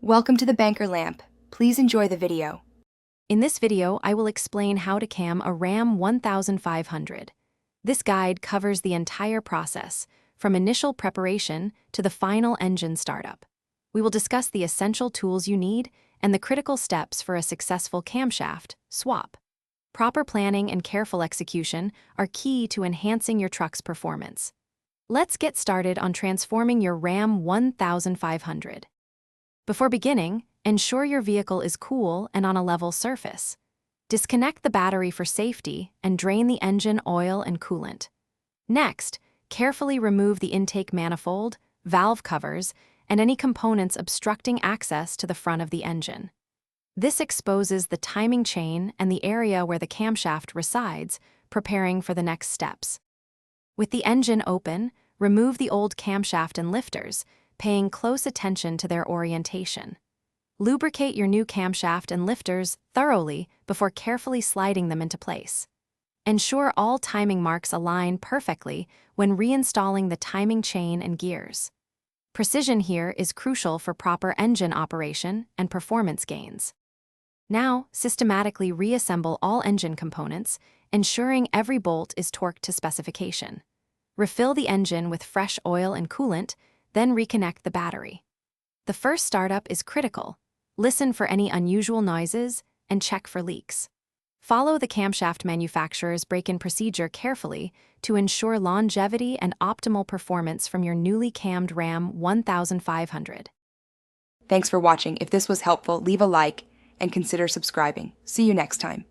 Welcome to the Banker Lamp. Please enjoy the video. In this video, I will explain how to cam a Ram 1500. This guide covers the entire process, from initial preparation to the final engine startup. We will discuss the essential tools you need and the critical steps for a successful camshaft swap. Proper planning and careful execution are key to enhancing your truck's performance. Let's get started on transforming your Ram 1500. Before beginning, ensure your vehicle is cool and on a level surface. Disconnect the battery for safety and drain the engine oil and coolant. Next, carefully remove the intake manifold, valve covers, and any components obstructing access to the front of the engine. This exposes the timing chain and the area where the camshaft resides, preparing for the next steps. With the engine open, remove the old camshaft and lifters, paying close attention to their orientation. Lubricate your new camshaft and lifters thoroughly before carefully sliding them into place. Ensure all timing marks align perfectly when reinstalling the timing chain and gears. Precision here is crucial for proper engine operation and performance gains. Now, systematically reassemble all engine components, ensuring every bolt is torqued to specification. Refill the engine with fresh oil and coolant, then reconnect the battery. The first startup is critical. Listen for any unusual noises and check for leaks. Follow the camshaft manufacturer's break-in procedure carefully to ensure longevity and optimal performance from your newly cammed Ram 1500. Thanks for watching. If this was helpful, leave a like and consider subscribing. See you next time.